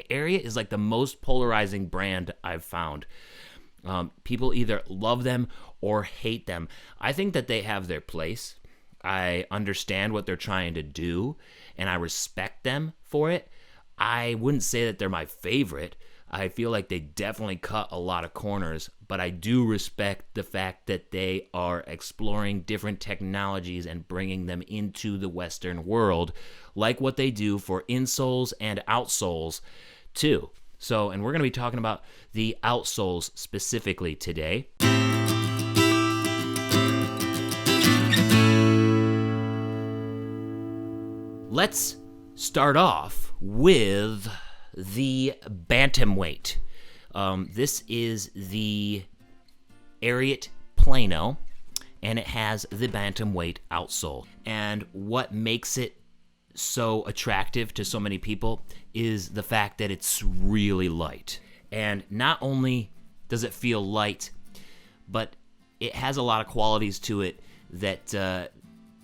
Ariat is like the most polarizing brand I've found. People either love them or hate them. I think that they have their place. I understand what they're trying to do, and I respect them for it. I wouldn't say that they're my favorite. I feel like they definitely cut a lot of corners, but I do respect the fact that they are exploring different technologies and bringing them into the Western world, like what they do for insoles and outsoles too. So, and we're going to be talking about the outsoles specifically today. Let's start off with the Bantamweight. This is the Ariat Plano, and it has the Bantamweight outsole. And what makes it so attractive to so many people is the fact that it's really light. And not only does it feel light, but it has a lot of qualities to it that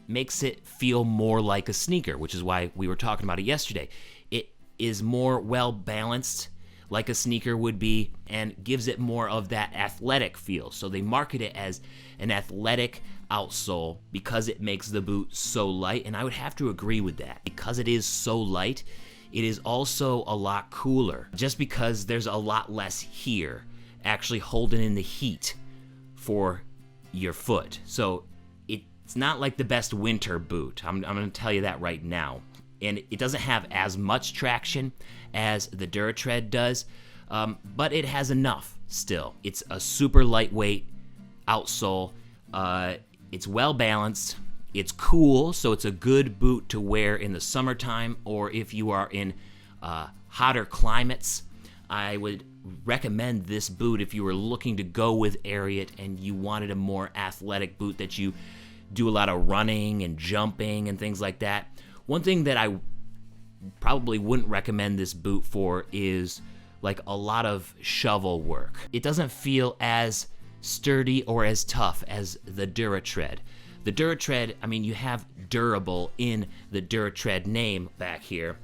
makes it feel more like a sneaker, which is why we were talking about it yesterday. It is more well balanced, like a sneaker would be, and gives it more of that athletic feel. So they market it as an athletic outsole because it makes the boot so light, and I would have to agree with that. Because it is so light, it is also a lot cooler, just because there's a lot less here actually holding in the heat for your foot. So it's not like the best winter boot. I'm going to tell you that right now. And it doesn't have as much traction as the Duratread does, but it has enough still. It's a super lightweight outsole. It's well balanced. It's cool, so it's a good boot to wear in the summertime, or if you are in hotter climates. I would recommend this boot if you were looking to go with Ariat and you wanted a more athletic boot that you do a lot of running and jumping and things like that. One thing that I probably wouldn't recommend this boot for is like a lot of shovel work. It doesn't feel as sturdy or as tough as the Duratread. The Duratread, I mean, you have durable in the Duratread name back here.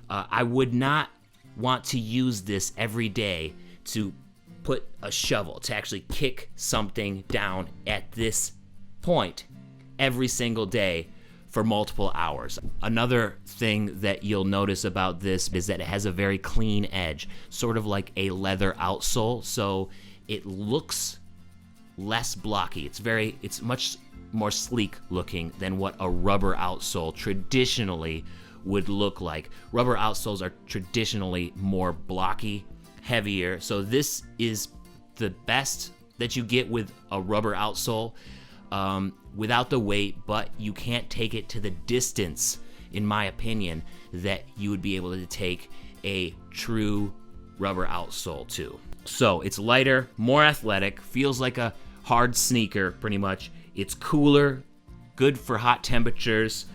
I would not want to use this every day to put a shovel, to actually kick something down at this point every single day for multiple hours. Another thing that you'll notice about this is that it has a very clean edge, sort of like a leather outsole, so it looks less blocky. It's much more sleek looking than what a rubber outsole traditionally would look like. Rubber outsoles are traditionally more blocky, heavier, so this is the best that you get with a rubber outsole. Without the weight, but you can't take it to the distance, in my opinion, that you would be able to take a true rubber outsole to. So it's lighter, more athletic, feels like a hard sneaker pretty much. It's cooler, good for hot temperatures.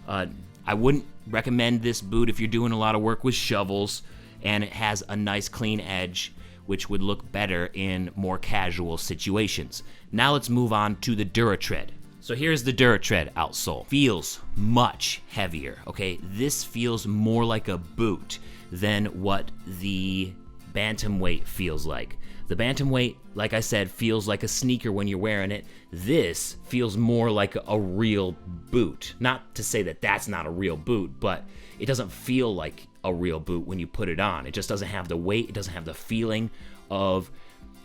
I wouldn't recommend this boot if you're doing a lot of work with shovels, and it has a nice clean edge, which would look better in more casual situations. Now let's move on to the Duratread. So here's the Duratread outsole. Feels much heavier, okay? This feels more like a boot than what the Bantamweight feels like. The Bantamweight, like I said, feels like a sneaker when you're wearing it. This feels more like a real boot. Not to say that that's not a real boot, but it doesn't feel like a real boot when you put it on. It just doesn't have the weight, it doesn't have the feeling of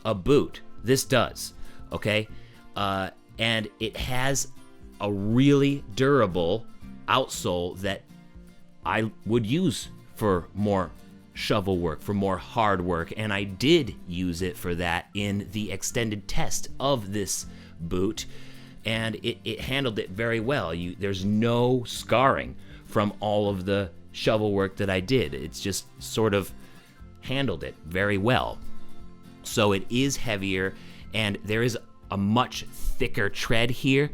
a boot. This does, okay? And it has a really durable outsole that I would use for more shovel work, for more hard work, and I did use it for that in the extended test of this boot, and it handled it very well. There's no scarring from all of the shovel work that I did. It's just sort of handled it very well. So it is heavier, and there is a much thicker tread here,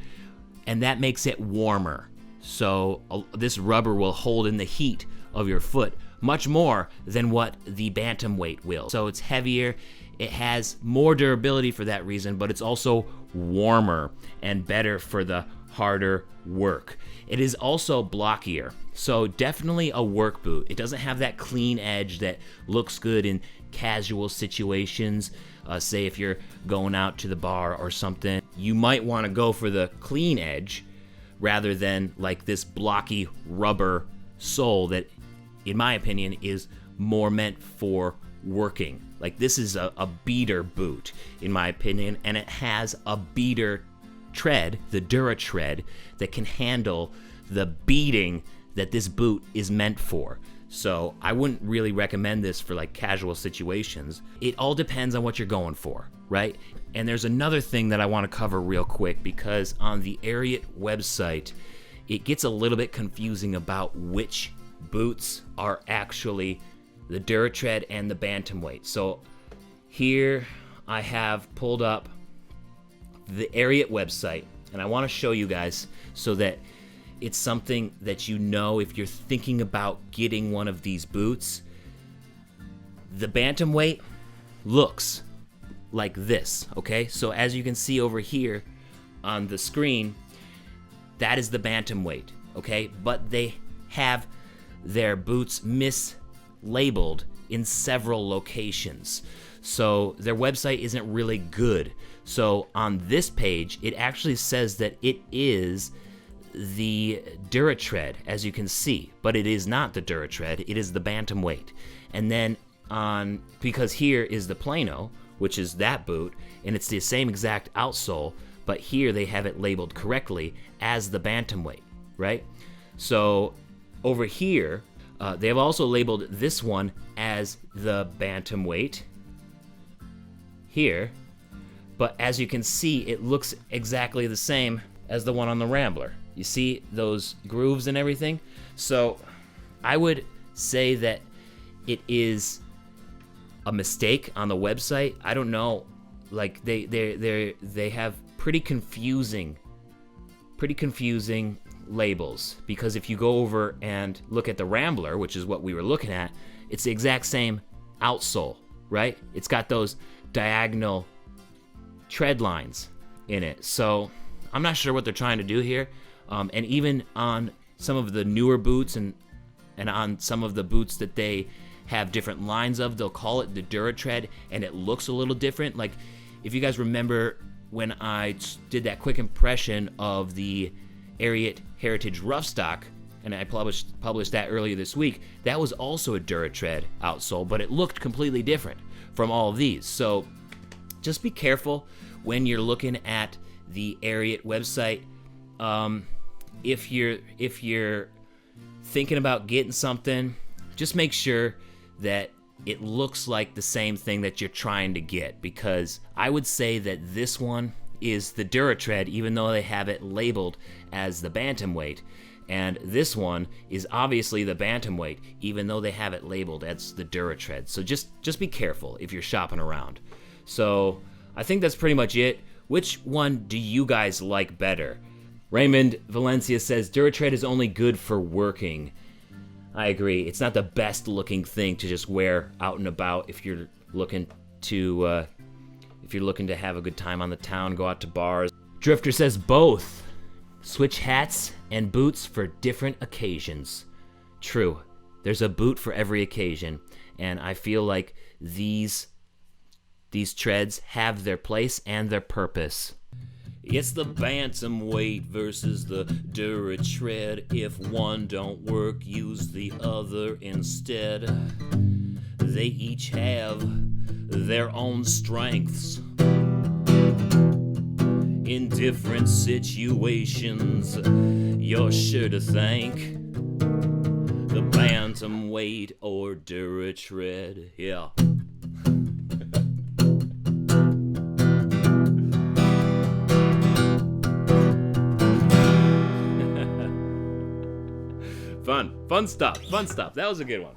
and that makes it warmer. So this rubber will hold in the heat of your foot much more than what the Bantamweight will. So it's heavier, it has more durability for that reason, but it's also warmer and better for the harder work. It is also blockier, so definitely a work boot. It doesn't have that clean edge that looks good in casual situations. Say if you're going out to the bar or something, you might want to go for the clean edge rather than like this blocky rubber sole that, in my opinion, is more meant for working. Like this is a beater boot, in my opinion, and it has a beater tread, the Duratread, that can handle the beating that this boot is meant for. So I wouldn't really recommend this for like casual situations. It all depends on what you're going for, right? And there's another thing that I want to cover real quick, because on the Ariat website, it gets a little bit confusing about which boots are actually the Duratread and the Bantamweight. So here I have pulled up the Ariat website, and I want to show you guys so that it's something that you know if you're thinking about getting one of these boots. The Bantamweight looks like this, okay? So as you can see over here on the screen, that is the Bantamweight, okay? But they have their boots mislabeled in several locations. So their website isn't really good. So on this page, it actually says that it is the Duratread, as you can see, but it is not the Duratread, it is the Bantamweight. And then because here is the Plano, which is that boot, and it's the same exact outsole, but here they have it labeled correctly as the Bantamweight, right? So over here, they have also labeled this one as the Bantamweight here, but as you can see, it looks exactly the same as the one on the Rambler. You see those grooves and everything? So I would say that it is a mistake on the website. I don't know, like they have pretty confusing labels, because if you go over and look at the Rambler, which is what we were looking at, it's the exact same outsole, right? It's got those diagonal tread lines in it. So I'm not sure what they're trying to do here. And even on some of the newer boots and on some of the boots that they have different lines of, they'll call it the Duratread, and it looks a little different. Like if you guys remember when I did that quick impression of the Ariat Heritage Rough Stock, and I published that earlier this week, that was also a Duratread outsole, but it looked completely different from all of these. So just be careful when you're looking at the Ariat website. If you're thinking about getting something, just make sure that it looks like the same thing that you're trying to get, because I would say that this one is the Duratread, even though they have it labeled as the Bantamweight, and this one is obviously the Bantamweight, even though they have it labeled as the Duratread. So just be careful if you're shopping around. So I think that's pretty much it. Which one do you guys like better? Raymond Valencia says Duratread is only good for working. I agree. It's not the best looking thing to just wear out and about if you're looking to have a good time on the town, go out to bars. Drifter says both. Switch hats and boots for different occasions. True. There's a boot for every occasion, and I feel like these treads have their place and their purpose. It's the Bantamweight versus the Duratread. If one don't work, use the other instead. They each have their own strengths in different situations. You're sure to thank the Bantamweight or Duratread. Yeah. Fun stuff. That was a good one.